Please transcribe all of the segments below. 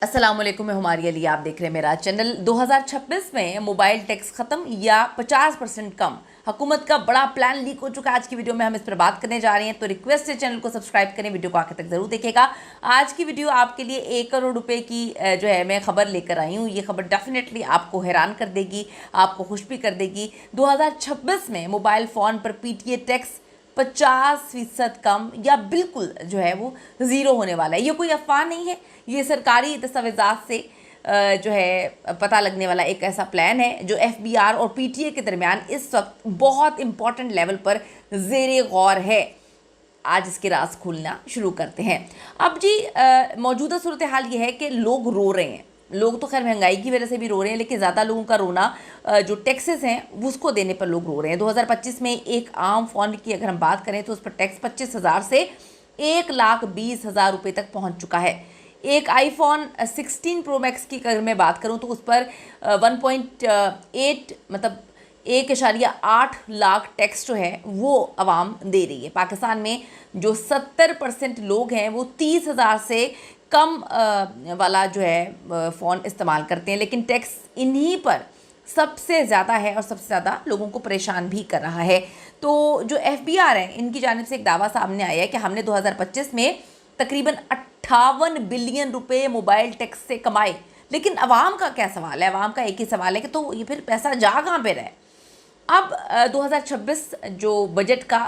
अस्सलामुअलैकुम, मैं हुमारी अली, आप देख रहे हैं मेरा चैनल। 2026 में मोबाइल टैक्स ख़त्म या 50% कम, हुकूमत का बड़ा प्लान लीक हो चुका है। आज की वीडियो में हम इस पर बात करने जा रहे हैं, तो रिक्वेस्ट है चैनल को सब्सक्राइब करें, वीडियो को आखिर तक ज़रूर देखिएगा। आज की वीडियो आपके लिए 1 करोड़ रुपए की जो है मैं खबर लेकर आई हूँ। ये खबर डेफिनेटली आपको हैरान कर देगी, आपको खुश भी कर देगी। 2026 में मोबाइल फ़ोन पर PTA टैक्स 50% कम या बिल्कुल जो है वो ज़ीरो होने वाला है। ये कोई अफवाह नहीं है, ये सरकारी दस्तावेज़ात से जो है पता लगने वाला एक ऐसा प्लान है जो FBR और PTA के दरमियान इस वक्त बहुत इम्पॉर्टेंट लेवल पर ज़ेरे गौर है। आज इसके राज खोलना शुरू करते हैं। अब जी मौजूदा सूरत हाल ये है कि लोग रो रहे हैं। लोग तो खैर महंगाई की वजह से भी रो रहे हैं, लेकिन ज़्यादा लोगों का रोना जो टैक्सेस हैं उसको देने पर लोग रो रहे हैं। 2025 में एक आम फ़ोन की अगर हम बात करें तो उस पर टैक्स 25,000 से 1,20,000 रुपये तक पहुंच चुका है। एक आईफोन 16 प्रो मैक्स की अगर मैं बात करूं तो उस पर 1.8 मतलब 1.8 लाख टैक्स जो है वो आवाम दे रही है। पाकिस्तान में जो 70% लोग हैं वो 30,000 से कम वाला जो है फ़ोन इस्तेमाल करते हैं, लेकिन टैक्स इन्हीं पर सबसे ज़्यादा है और सबसे ज़्यादा लोगों को परेशान भी कर रहा है। तो जो FBR है, इनकी जानिब से एक दावा सामने आया है कि हमने 2025 में तकरीबन 58 बिलियन रुपए मोबाइल टैक्स से कमाए। लेकिन अवाम का क्या सवाल है? अवाम का एक ही सवाल है कि तो ये फिर पैसा जा कहाँ पे रहा है? अब 2026 जो बजट का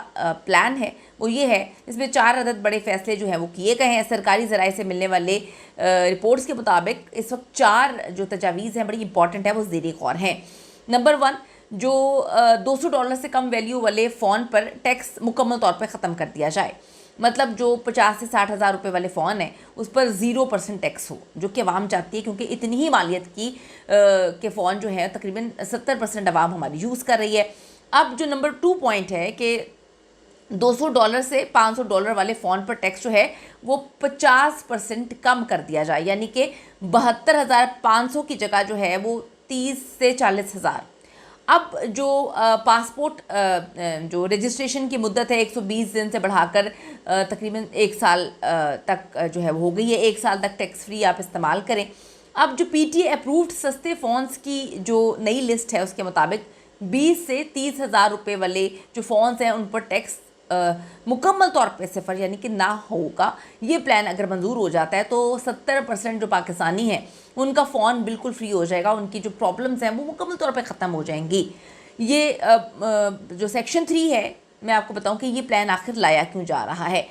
प्लान है वो ये है, इसमें 4 अदद बड़े फैसले जो हैं वो किए गए हैं। सरकारी ज़राए से मिलने वाले रिपोर्ट्स के मुताबिक इस वक्त 4 जो तजावीज़ हैं बड़ी इंपॉर्टेंट है, वो ज़ेरे गौर हैं। नंबर 1, जो $200 से कम वैल्यू वाले फ़ोन पर टैक्स मुकम्मल तौर पर ख़त्म कर दिया जाए। मतलब जो 50 से 60 हज़ार रुपये वाले फ़ोन है उस पर 0% टैक्स हो, जो कि आवाम चाहती है, क्योंकि इतनी ही मालियत की के फ़ोन जो है तकरीबन 70% आवाम हमारी यूज़ कर रही है। अब जो नंबर 2 पॉइंट है कि $200 से $500 वाले फ़ोन पर टैक्स जो है वो 50% कम कर दिया जाए, यानी कि 72,500 की जगह जो है वो 30 से 40,000। अब जो पासपोर्ट जो रजिस्ट्रेशन की मुद्दत है 120 दिन से बढ़ाकर तकरीबन 1 साल तक जो है वो हो गई है। 1 साल तक टैक्स फ्री आप इस्तेमाल करें। अब जो PTA अप्रूव्ड सस्ते फ़ोन्स की जो नई लिस्ट है उसके मुताबिक 20 से 30,000 रुपये वाले जो फ़ोन्स हैं उन पर टैक्स मुकम्मल तौर पे सिफर यानी कि ना होगा। ये प्लान अगर मंजूर हो जाता है तो 70% जो पाकिस्तानी हैं उनका फ़ोन बिल्कुल फ्री हो जाएगा, उनकी जो प्रॉब्लम्स हैं वो मुकम्मल तौर पे ख़त्म हो जाएंगी। ये जो सेक्शन 3 है, मैं आपको बताऊं कि ये प्लान आखिर लाया क्यों जा रहा है।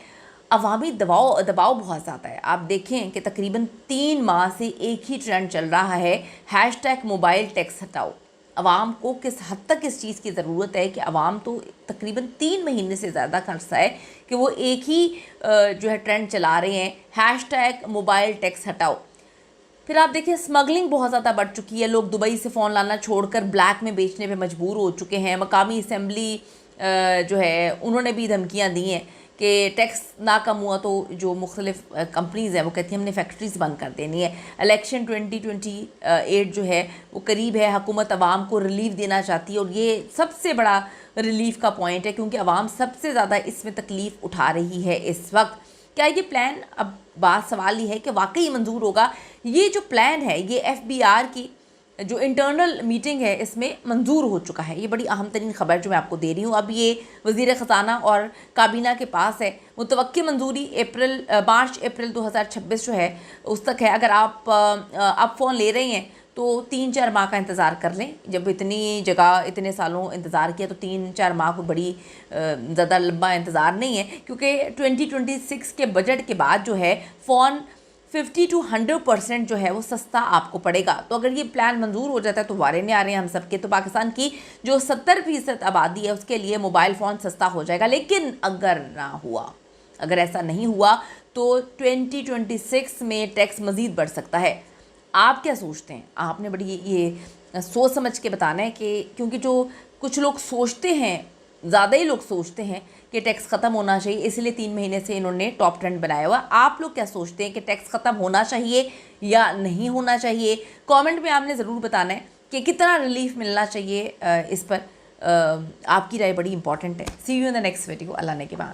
अवामी दबाव बहुत ज़्यादा है। आप देखें कि तकरीबन 3 माह से एक ही ट्रेंड चल रहा है, हैशटैग मोबाइल टैक्स हटाओ। अवाम को किस हद तक इस चीज़ की ज़रूरत है कि अवाम तो तकरीबन 3 महीने से ज़्यादा खर्चा है कि वो एक ही जो है ट्रेंड चला रहे हैं, हैशटैग मोबाइल टैक्स हटाओ। फिर आप देखिए स्मगलिंग बहुत ज़्यादा बढ़ चुकी है। लोग दुबई से फ़ोन लाना छोड़कर ब्लैक में बेचने पे मजबूर हो चुके हैं। मकामी असम्बली जो है उन्होंने भी धमकियाँ दी हैं कि टैक्स ना कम हुआ तो जो मुख्तलिफ कंपनीज़ हैं वो कहती हैं हमने फैक्ट्रीज़ बंद कर देनी है। इलेक्शन 2028 जो है वो करीब है, हुकूमत आवाम को रिलीफ देना चाहती है और ये सबसे बड़ा रिलीफ का पॉइंट है, क्योंकि आवाम सबसे ज़्यादा इसमें तकलीफ़ उठा रही है इस वक्त। क्या ये प्लान, अब बात सवाल ये है कि वाकई मंजूर होगा? ये जो प्लान है ये FBR की जो इंटरनल मीटिंग है इसमें मंजूर हो चुका है। ये बड़ी अहम तरीन खबर जो मैं आपको दे रही हूँ। अब ये वज़ीर ख़जाना और काबीना के पास है। मुतवक्की मंजूरी मार्च अप्रैल 2026 जो है उस तक है। अगर आप फ़ोन ले रहे हैं तो 3-4 माह का इंतज़ार कर लें। जब इतनी जगह इतने सालों इंतज़ार किया तो 3-4 माह को बड़ी ज़्यादा लंबा इंतज़ार नहीं है, क्योंकि 2026 के बजट के बाद जो है फ़ोन 50 to 100% जो है वो सस्ता आपको पड़ेगा। तो अगर ये प्लान मंजूर हो जाता है तो वारे नहीं आ रहे हैं हम सबके। तो पाकिस्तान की जो 70% आबादी है उसके लिए मोबाइल फ़ोन सस्ता हो जाएगा। लेकिन अगर ना हुआ, अगर ऐसा नहीं हुआ तो 2026 में टैक्स मज़ीद बढ़ सकता है। आप क्या सोचते हैं? आपने बड़ी ये सोच समझ के बताना है कि क्योंकि जो कुछ लोग सोचते हैं, ज़्यादा ही लोग सोचते हैं कि टैक्स ख़त्म होना चाहिए, इसलिए 3 महीने से इन्होंने टॉप ट्रेंड बनाया हुआ। आप लोग क्या सोचते हैं कि टैक्स ख़त्म होना चाहिए या नहीं होना चाहिए? कमेंट में आपने ज़रूर बताना है कि कितना रिलीफ मिलना चाहिए इस पर। आपकी राय बड़ी इंपॉर्टेंट है। See you in the next video. Allah ने के बाद।